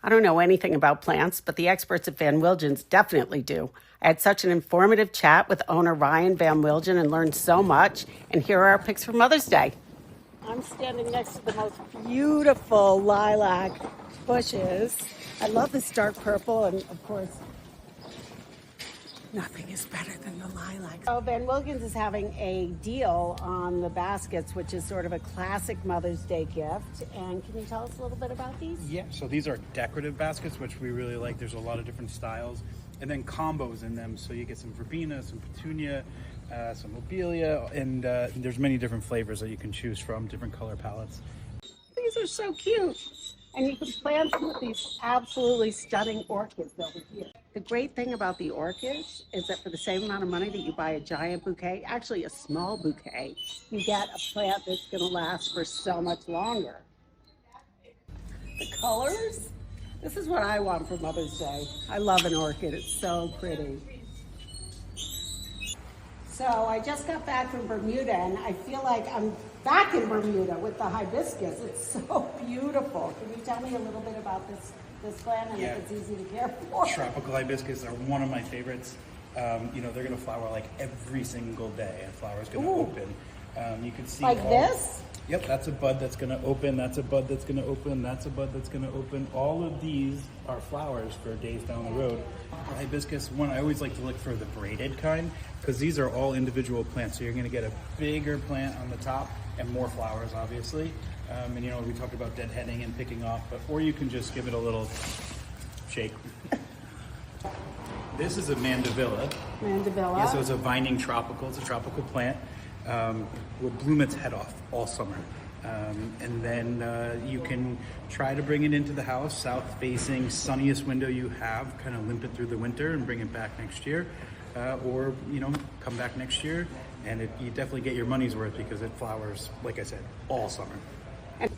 I don't know anything about plants, but the experts at Van Wilgen's definitely do. I had such an informative chat with owner Ryan Van Wilgen and learned so much. And here are our picks for Mother's Day. I'm standing next to the most beautiful lilac bushes. I love this dark purple, and of course, nothing is better than the lilac. So Van Wilgen's is having a deal on the baskets, which is sort of a classic Mother's Day gift. And can you tell us a little bit about these? Yeah, so these are decorative baskets, which we really like. There's a lot of different styles. And then combos in them, so you get some verbena, some petunia, some lobelia, and there's many different flavors that you can choose from, different color palettes. These are so cute. And you can plant some of these absolutely stunning orchids over here. The great thing about the orchids is that for the same amount of money that you buy a giant bouquet, actually a small bouquet, you get a plant that's going to last for so much longer. The colors? This is what I want for Mother's Day. I love an orchid. It's so pretty. So I just got back from Bermuda, and I feel like I'm back in Bermuda with the hibiscus. It's so beautiful. Can you tell me a little bit about this plant and if it's easy to care for? Tropical hibiscus are one of my favorites. They're going to flower like every single day. A flower is going to open. You can see like this? Yep, that's a bud that's going to open. That's a bud that's going to open. That's a bud that's going to open. All of these are flowers for days down the road. Hibiscus, one, I always like to look for the braided kind because these are all individual plants. So you're going to get a bigger plant on the top and more flowers, obviously. We talked about deadheading and picking off, or you can just give it a little shake. This is a mandevilla. Mandevilla. Yeah, so it's a vining tropical. It's a tropical plant. Will bloom its head off all summer. And then you can try to bring it into the house, south-facing, sunniest window you have, kind of limp it through the winter and bring it back next year. Or come back next year, and you definitely get your money's worth because it flowers, like I said, all summer. And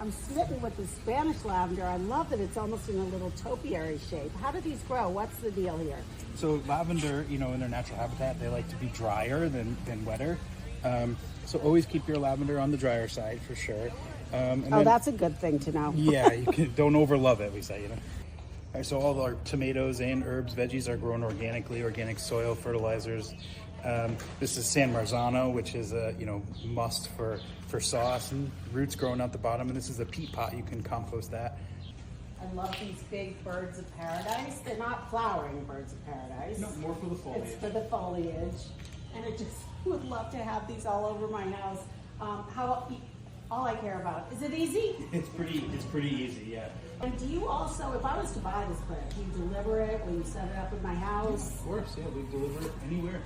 I'm smitten with the Spanish lavender. I love that it's almost in a little topiary shape. How do these grow? What's the deal here? So lavender, in their natural habitat, they like to be drier than wetter. So always keep your lavender on the drier side for sure. That's a good thing to know. Yeah, don't overlove it, we say, All right, so all our tomatoes and herbs, veggies are grown organically, organic soil, fertilizers. This is San Marzano, which is a must for sauce, and roots growing out the bottom. And this is a peat pot. You can compost that. I love these big birds of paradise. They're not flowering birds of paradise. No, more for the foliage. It's for the foliage, and I just would love to have these all over my house. All I care about is it easy? It's pretty easy, yeah. And do you also, if I was to buy this plant, do you deliver it? Will you set it up in my house? Of course, yeah, we deliver it anywhere.